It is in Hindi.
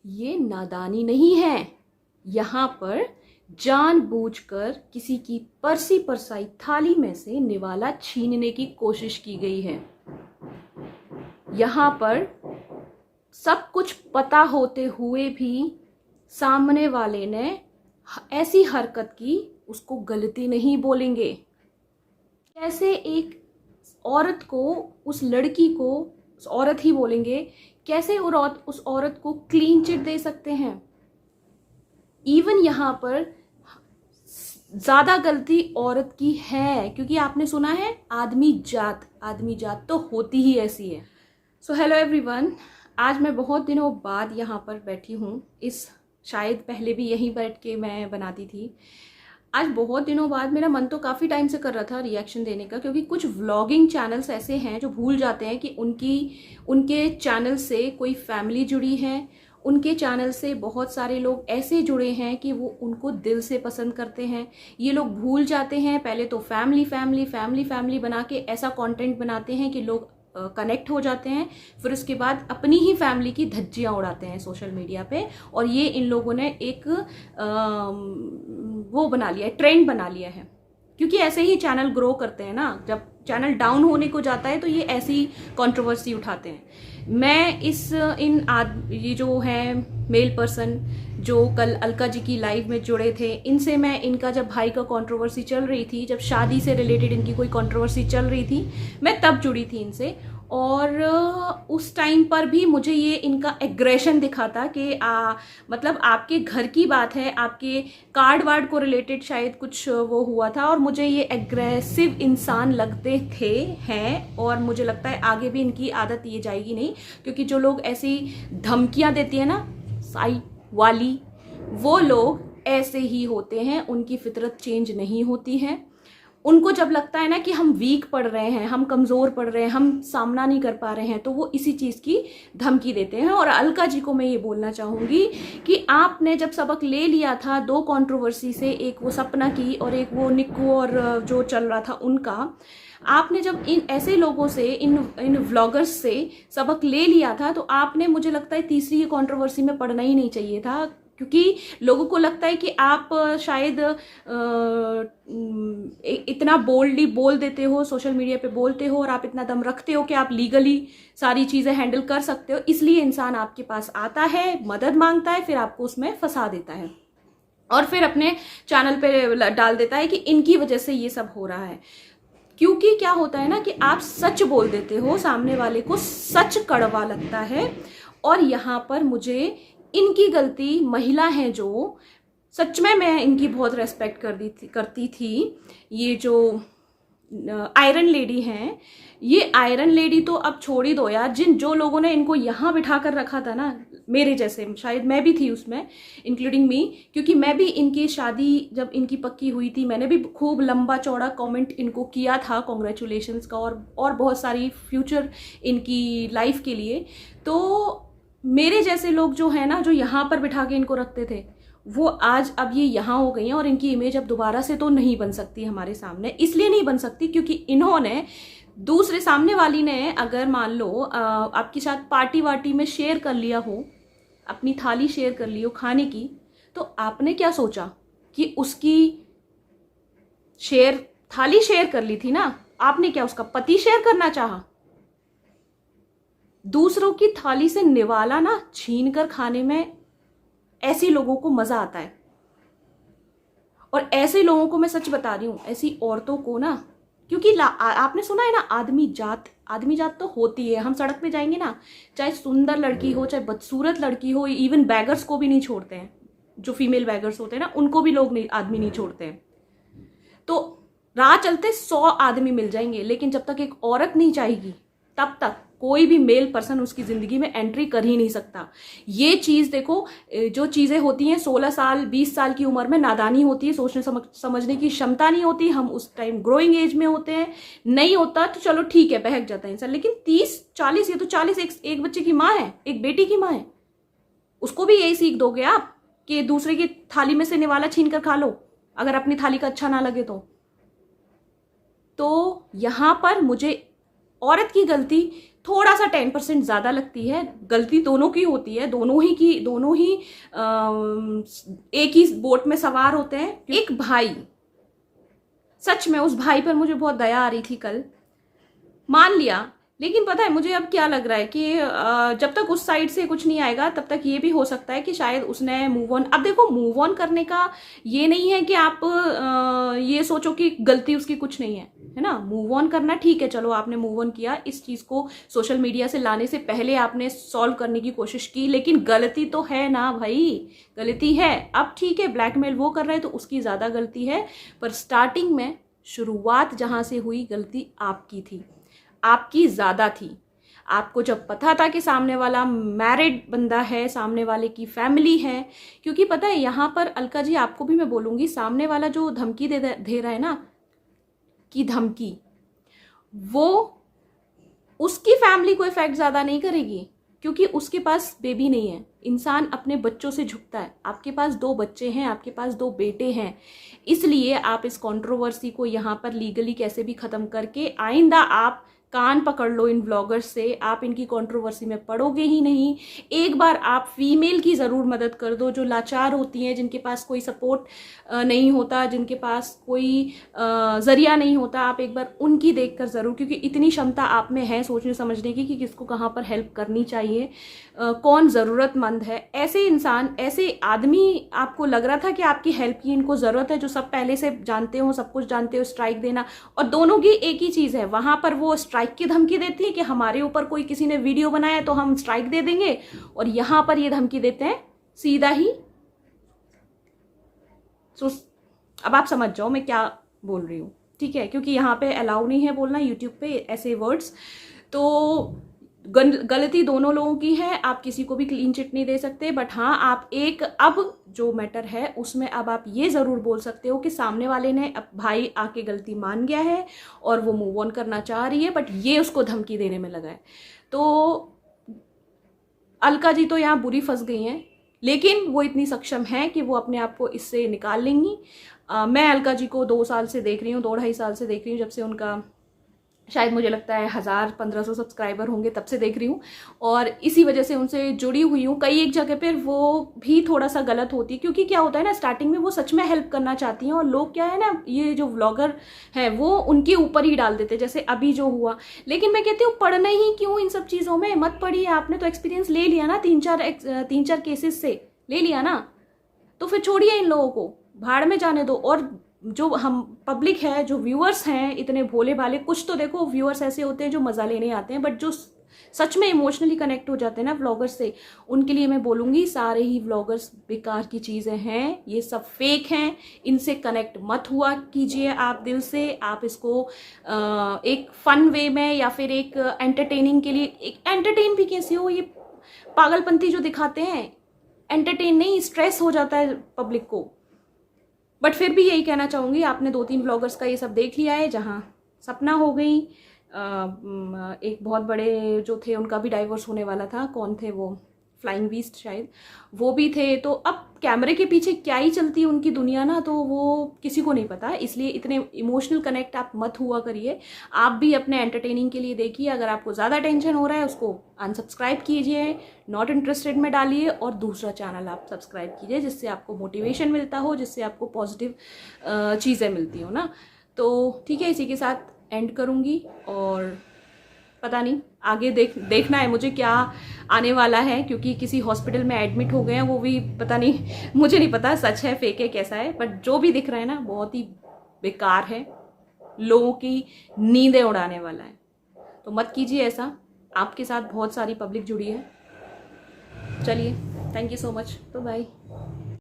ये नादानी नहीं है। यहाँ पर जानबूझकर किसी की परसी परसाई थाली में से निवाला छीनने की कोशिश की गई है। यहाँ पर सब कुछ पता होते हुए भी सामने वाले ने ऐसी हरकत की, उसको गलती नहीं बोलेंगे। कैसे एक औरत को, उस लड़की को, उस औरत ही बोलेंगे, कैसे उस औरत को क्लीन चिट दे सकते हैं। इवन यहाँ पर ज्यादा गलती औरत की है, क्योंकि आपने सुना है आदमी जात तो होती ही ऐसी है। सो हेलो एवरीवन, आज मैं बहुत दिनों बाद यहाँ पर बैठी हूँ। शायद पहले भी यहीं बैठ के मैं बनाती थी। आज बहुत दिनों बाद मेरा मन तो काफ़ी टाइम से कर रहा था रिएक्शन देने का, क्योंकि कुछ व्लॉगिंग चैनल्स ऐसे हैं जो भूल जाते हैं कि उनके चैनल से कोई फैमिली जुड़ी है, उनके चैनल से बहुत सारे लोग ऐसे जुड़े हैं कि वो उनको दिल से पसंद करते हैं। ये लोग भूल जाते हैं, पहले तो फैमिली बना के ऐसा कंटेंट बनाते हैं कि लोग कनेक्ट हो जाते हैं, फिर उसके बाद अपनी ही फैमिली की धज्जियां उड़ाते हैं सोशल मीडिया पे। और ये इन लोगों ने एक वो बना लिया है, ट्रेंड बना लिया है, क्योंकि ऐसे ही चैनल ग्रो करते हैं ना। जब चैनल डाउन होने को जाता है तो ये ऐसी कंट्रोवर्सी उठाते हैं। मैं ये जो है मेल पर्सन जो कल अलका जी की लाइव में जुड़े थे, इनसे मैं इनका जब भाई का कंट्रोवर्सी चल रही थी, जब शादी से रिलेटेड इनकी कोई कंट्रोवर्सी चल रही थी, मैं तब जुड़ी थी इनसे। और उस टाइम पर भी मुझे ये इनका एग्रेशन दिखा था कि मतलब आपके घर की बात है, आपके कार्ड वार्ड को रिलेटेड शायद कुछ वो हुआ था, और मुझे ये एग्रेसिव इंसान लगते हैं। और मुझे लगता है आगे भी इनकी आदत ये जाएगी नहीं, क्योंकि जो लोग ऐसी धमकियां देती है ना साइड वाली, वो लोग ऐसे ही होते हैं। उनकी फितरत चेंज नहीं होती है। उनको जब लगता है ना कि हम वीक पड़ रहे हैं, हम कमज़ोर पड़ रहे हैं, हम सामना नहीं कर पा रहे हैं, तो वो इसी चीज़ की धमकी देते हैं। और अलका जी को मैं ये बोलना चाहूँगी कि आपने जब सबक ले लिया था दो कंट्रोवर्सी से, एक वो सपना की और एक वो निक्कू और जो चल रहा था उनका, आपने जब इन ऐसे लोगों से, इन व्लॉगर्स से सबक ले लिया था, तो आपने, मुझे लगता है, तीसरी कंट्रोवर्सी में पड़ना ही नहीं चाहिए था। क्योंकि लोगों को लगता है कि आप शायद इतना बोल्डली बोल देते हो, सोशल मीडिया पे बोलते हो, और आप इतना दम रखते हो कि आप लीगली सारी चीज़ें हैंडल कर सकते हो, इसलिए इंसान आपके पास आता है, मदद मांगता है, फिर आपको उसमें फंसा देता है और फिर अपने चैनल पे डाल देता है कि इनकी वजह से ये सब हो रहा है। क्योंकि क्या होता है ना कि आप सच बोल देते हो, सामने वाले को सच कड़वा लगता है। और यहाँ पर मुझे इनकी गलती, महिला है जो, सच में मैं इनकी बहुत रेस्पेक्ट करती थी। ये जो आयरन लेडी हैं, ये आयरन लेडी तो अब छोड़ ही दो यार। जो लोगों ने इनको यहाँ बिठा कर रखा था ना, मेरे जैसे, शायद मैं भी थी उसमें, इंक्लूडिंग मी, क्योंकि मैं भी इनकी शादी जब इनकी पक्की हुई थी, मैंने भी खूब लंबा चौड़ा कमेंट इनको किया था कॉन्ग्रेचुलेशंस का, और बहुत सारी फ्यूचर इनकी लाइफ के लिए। तो मेरे जैसे लोग जो है ना, जो यहाँ पर बिठा के इनको रखते थे, वो आज अब ये यहाँ हो गई हैं, और इनकी इमेज अब दोबारा से तो नहीं बन सकती हमारे सामने। इसलिए नहीं बन सकती क्योंकि इन्होंने दूसरे, सामने वाली ने अगर मान लो आपके साथ पार्टी वार्टी में शेयर कर लिया हो, अपनी थाली शेयर कर ली हो खाने की, तो आपने क्या सोचा कि उसकी थाली शेयर कर ली थी ना, आपने क्या उसका पति शेयर करना चाहा? दूसरों की थाली से निवाला ना छीन कर खाने में ऐसे लोगों को मजा आता है। और ऐसे लोगों को मैं सच बता रही हूं, ऐसी औरतों को ना, क्योंकि आपने सुना है ना, आदमी जात तो होती है। हम सड़क पे जाएंगे ना, चाहे सुंदर लड़की हो, चाहे बदसूरत लड़की हो, इवन बैगर्स को भी नहीं छोड़ते हैं। जो फीमेल बैगर्स होते हैं ना, उनको भी लोग आदमी नहीं छोड़ते हैं। तो राह चलते 100 आदमी मिल जाएंगे, लेकिन जब तक एक औरत नहीं चाहेगी, तब तक कोई भी मेल पर्सन उसकी जिंदगी में एंट्री कर ही नहीं सकता। ये चीज देखो, जो चीजें होती हैं 16 साल 20 साल की उम्र में, नादानी होती है, सोचने समझने की क्षमता नहीं होती, हम उस टाइम ग्रोइंग एज में होते हैं, नहीं होता तो चलो ठीक है, बहक जाता है इंसान। लेकिन 30-40, ये तो 40 एक बच्चे की माँ है, एक बेटी की माँ है, उसको भी यही सीख दोगे आप कि दूसरे की थाली में से निवाला छीन कर खा लो, अगर अपनी थाली का अच्छा ना लगे तो। यहां पर मुझे औरत की गलती थोड़ा सा 10% ज़्यादा लगती है। गलती दोनों की होती है, दोनों ही एक ही बोट में सवार होते हैं। एक भाई, सच में उस भाई पर मुझे बहुत दया आ रही थी कल, मान लिया, लेकिन पता है मुझे अब क्या लग रहा है कि जब तक उस साइड से कुछ नहीं आएगा तब तक ये भी हो सकता है कि शायद उसने मूव ऑन। अब देखो, मूव ऑन करने का ये नहीं है कि आप ये सोचो कि गलती उसकी कुछ नहीं है ना। मूव ऑन करना ठीक है, चलो आपने मूव ऑन किया, इस चीज़ को सोशल मीडिया से लाने से पहले आपने सॉल्व करने की कोशिश की, लेकिन गलती तो है ना भाई, गलती है। अब ठीक है, ब्लैकमेल वो कर रहे हैं तो उसकी ज़्यादा गलती है, पर स्टार्टिंग में शुरुआत जहाँ से हुई गलती आपकी थी, आपकी ज़्यादा थी। आपको जब पता था कि सामने वाला मैरिड बंदा है, सामने वाले की फैमिली है, क्योंकि पता है यहाँ पर अलका जी आपको भी मैं बोलूँगी, सामने वाला जो धमकी दे रहा है ना, कि धमकी वो उसकी फैमिली को इफेक्ट ज़्यादा नहीं करेगी, क्योंकि उसके पास बेबी नहीं है। इंसान अपने बच्चों से झुकता है। आपके पास 2 बच्चे हैं, आपके पास 2 बेटे हैं, इसलिए आप इस कंट्रोवर्सी को यहाँ पर लीगली कैसे भी ख़त्म करके आइंदा आप कान पकड़ लो इन व्लॉगर्स से, आप इनकी कंट्रोवर्सी में पड़ोगे ही नहीं। एक बार आप फीमेल की ज़रूर मदद कर दो, जो लाचार होती हैं, जिनके पास कोई सपोर्ट नहीं होता, जिनके पास कोई ज़रिया नहीं होता, आप एक बार उनकी देखकर ज़रूर, क्योंकि इतनी क्षमता आप में है सोचने समझने की कि किसको कहाँ पर हेल्प करनी चाहिए, कौन ज़रूरतमंद है। ऐसे इंसान, ऐसे आदमी आपको लग रहा था कि आपकी हेल्प की इनको ज़रूरत है, जो सब पहले से जानते हो, सब कुछ जानते हो, स्ट्राइक देना। और दोनों की एक ही चीज़ है, वहाँ पर वो स्ट्राइक की धमकी देती है कि हमारे ऊपर कोई किसी ने वीडियो बनाया तो हम स्ट्राइक दे देंगे, और यहां पर ये धमकी देते हैं सीधा ही। अब आप समझ जाओ मैं क्या बोल रही हूं, ठीक है, क्योंकि यहाँ पे अलाउ नहीं है बोलना यूट्यूब पे ऐसे वर्ड्स। तो गलती दोनों लोगों की है, आप किसी को भी क्लीन चिट नहीं दे सकते, बट हाँ आप एक, अब जो मैटर है उसमें अब आप ये ज़रूर बोल सकते हो कि सामने वाले ने, अब भाई आके गलती मान गया है और वो मूव ऑन करना चाह रही है, बट ये उसको धमकी देने में लगा है। तो अलका जी तो यहाँ बुरी फंस गई हैं, लेकिन वो इतनी सक्षम है कि वो अपने आप को इससे निकाल लेंगी। मैं अलका जी को 2 साल से देख रही हूँ, 2-2.5 साल से देख रही हूँ, जब से उनका शायद मुझे लगता है 1000-1500 सब्सक्राइबर होंगे, तब से देख रही हूँ, और इसी वजह से उनसे जुड़ी हुई हूँ। कई एक जगह पर वो भी थोड़ा सा गलत होती है, क्योंकि क्या होता है ना, स्टार्टिंग में वो सच में हेल्प करना चाहती हैं, और लोग क्या है ना, ये जो व्लॉगर है वो उनके ऊपर ही डाल देते, जैसे अभी जो हुआ। लेकिन मैं कहती हूँ पढ़ना ही क्यों इन सब चीज़ों में, मत पढ़िए, आपने तो एक्सपीरियंस ले लिया ना, 3-4 केसेस से ले लिया ना, तो फिर छोड़िए इन लोगों को, भाड़ में जाने दो। और जो हम पब्लिक है, जो व्यूअर्स हैं इतने भोले भाले, कुछ तो देखो व्यूअर्स ऐसे होते हैं जो मज़ा लेने आते हैं, बट जो सच में इमोशनली कनेक्ट हो जाते हैं ना व्लॉगर्स से, उनके लिए मैं बोलूँगी सारे ही व्लॉगर्स बेकार की चीज़ें हैं, ये सब फेक हैं, इनसे कनेक्ट मत हुआ कीजिए आप दिल से। आप इसको एक फन वे में या फिर एक एंटरटेनिंग के लिए, एक एंटरटेन भी कैसे हो, ये पागलपंती जो दिखाते हैं, एंटरटेन नहीं, स्ट्रेस हो जाता है पब्लिक को। बट फिर भी यही कहना चाहूँगी, आपने 2-3 व्लॉगर्स का ये सब देख लिया है, जहाँ सपना हो गई, एक बहुत बड़े जो थे उनका भी डाइवोर्स होने वाला था, कौन थे वो, फ्लाइंग बीस्ट शायद, वो भी थे। तो अब कैमरे के पीछे क्या ही चलती है उनकी दुनिया ना, तो वो किसी को नहीं पता, इसलिए इतने इमोशनल कनेक्ट आप मत हुआ करिए। आप भी अपने एंटरटेनिंग के लिए देखिए, अगर आपको ज़्यादा टेंशन हो रहा है उसको अनसब्सक्राइब कीजिए, नॉट इंटरेस्टेड में डालिए, और दूसरा चैनल आप सब्सक्राइब कीजिए, जिससे आपको मोटिवेशन मिलता हो, जिससे आपको पॉजिटिव चीज़ें मिलती हो ना। तो ठीक है, इसी के साथ एंड करूँगी, और पता नहीं आगे देखना है मुझे क्या आने वाला है, क्योंकि किसी हॉस्पिटल में एडमिट हो गए हैं, वो भी पता नहीं, मुझे नहीं पता सच है फेक है कैसा है, बट जो भी दिख रहा है ना बहुत ही बेकार है, लोगों की नींदें उड़ाने वाला है। तो मत कीजिए ऐसा, आपके साथ बहुत सारी पब्लिक जुड़ी है। चलिए, थैंक यू सो मच, तो बाय।